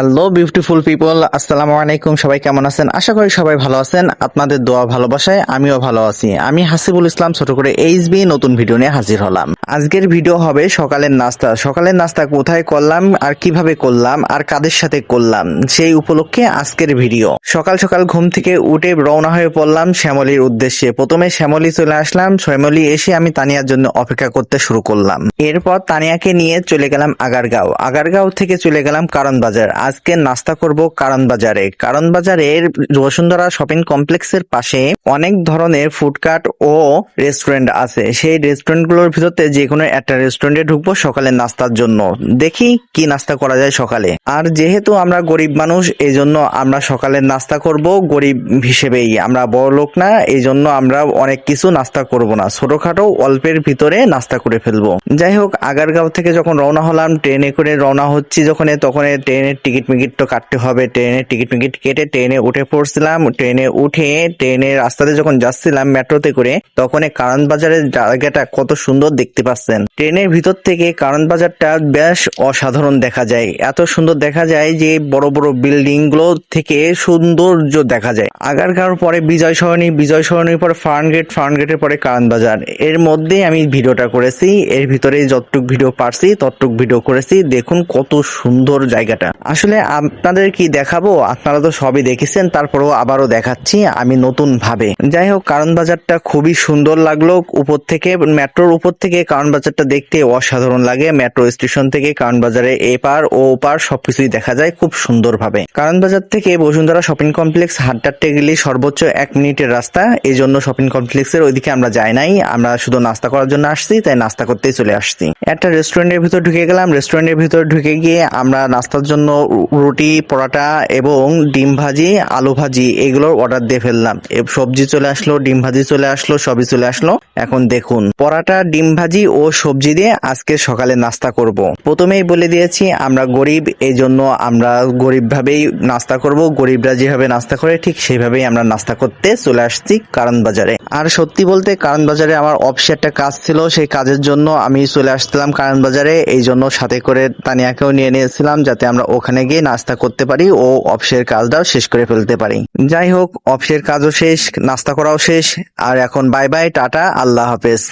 Hello beautiful people, আসসালামু আলাইকুম। সবাই কেমন আছেন? আশা করি সবাই ভালো আছেন। আপনাদের দোয়া ভালোবাসায় আমিও ভালো আছি। আমি হাসিবুল ইসলাম, ছোট করে এইচবি নতুন ভিডিও নিয়ে হাজির হলাম। আজকের ভিডিও হবে সকালের নাস্তা। সকালের নাস্তা কোথায় করলাম আর কিভাবে করলাম আর কাদের সাথে করলাম সেই উপলক্ষে আজকের ভিডিও। সকাল সকাল ঘুম থেকে উঠে রওনা হয়ে পড়লাম শ্যামলীর উদ্দেশ্যে। প্রথমে শ্যামলী চলে আসলাম। শ্যামলী এসে আমি তানিয়ার জন্য অপেক্ষা করতে শুরু করলাম। এরপর তানিয়াকে নিয়ে চলে গেলাম আগারগাঁও। আগারগাঁও থেকে চলে গেলাম কারণ বাজার। আজকে নাস্তা করব কারণ বাজারে। কারণ বাজারের বসুন্ধরা শপিং কমপ্লেক্সের পাশে অনেক ধরনের ফুডকার্ট ও রেস্টুরেন্ট আছে। সেই রেস্টুরেন্টগুলোর ভিতরে যে কোনো একটা রেস্টুরেন্টে ঢুকবো সকালের নাস্তার জন্য। দেখি কি নাস্তা করা যায় সকালে। আর যেহেতু আমরা গরিব মানুষ, এই জন্য আমরা সকালের নাস্তা করব গরিব হিসেবেই। আমরা বড় লোক না, এই জন্য আমরা অনেক কিছু নাস্তা করব না, ছোটখাটো অল্পের ভিতরে নাস্তা করে ফেলবো। যাই হোক, আগারগাঁও থেকে যখন রওনা হলাম, ট্রেনে করে রওনা হচ্ছি তখন ট্রেনের টিকিট মিকিট তো কাটতে হবে। ট্রেনের টিকিট মিকিট কেটে ট্রেনে উঠে পড়ছিলাম। ট্রেনে উঠে ট্রেনের রাস্তাতে যখন যাচ্ছিলাম মেট্রোতে করে, তখন কারণ বাজারের জায়গাটা কত সুন্দর দেখতে পাচ্ছেন। ট্রেনের ভিতর থেকে কারণ বাজারটা বেশ অসাধারণ দেখা যায়। এত সুন্দর দেখা যায় যে বড় বড় বিল্ডিং গুলো থেকে সৌন্দর্য দেখা যায়। আগারগাঁওর পরে বিজয় সরণি, বিজয় সরণির পরে ফার্নগেট, ফার্নগেটের পরে কারণ বাজার। এর মধ্যে আমি ভিডিওটা করেছি। এর ভিতরে যতটুক ভিডিও পারছি ততটুক ভিডিও করেছি। দেখুন কত সুন্দর জায়গাটা। আসলে আপনাদের কি দেখাবো, আপনারা তো সবই দেখেছেন, তারপরেও আবারও দেখাচ্ছি আমি নতুন ভাবে। যাই হোক, কারণ বাজারটা খুবই সুন্দর লাগলো উপর থেকে। মেট্রোর উপর থেকে কারণ বাজারটা দেখতে অসাধারণ লাগে। মেট্রো স্টেশন থেকে কারণ বাজারে এপার ও ওপার সবকিছুই দেখা যায় খুব সুন্দর ভাবে। কারণ বাজার থেকে বসুন্ধরা শপিং কমপ্লেক্স হাঁটতে গেলে সর্বোচ্চ 1 মিনিটের রাস্তা। এই জন্য শপিং কমপ্লেক্সের ওইদিকে আমরা যাই নাই, আমরা শুধু নাস্তা করার জন্য আসছি, তাই নাস্তা করতেই চলে আসছি। একটা রেস্টুরেন্টের ভিতর ঢুকে গেলাম। রেস্টুরেন্টের ভিতর ঢুকে গিয়ে আমরা নাস্তার জন্য রুটি, পরোটা এবং ডিম ভাজি, আলু ভাজি এগুলোর অর্ডার দিয়ে ফেললাম। সবজি চলে আসলো, ডিম ভাজি চলে আসলো, সবই চলে আসলো। এখন দেখুন, পরোটা, ডিম ভাজি ও সবজি দিয়ে আজকে সকালে নাস্তা করব। প্রথমেই বলে দিয়েছি আমরা গরিব, এই জন্য আমরা গরিব ভাবেই নাস্তা করব। গরিবরা যেভাবে নাস্তা করে ঠিক সেইভাবেই আমরা নাস্তা করতে চলে আসছি কারণ বাজারে। আর সত্যি বলতে কারণ বাজারে আমার অফিসে একটা কাজ ছিল, সেই কাজের জন্য আমি চলে আসছিলাম কারণ বাজারে। এই জন্য সাথে করে তানিয়াকেও নিয়ে নিয়েছিলাম, যাতে আমরা ওখানে গিয়ে নাস্তা করতে পারি ও অফিসের কাজটাও শেষ করে ফেলতে পারি। যাই হোক, অফিসের কাজও শেষ, নাস্তা করাও শেষ। আর এখন বাই বাই, টাটা, আল্লাহ হাফেজ।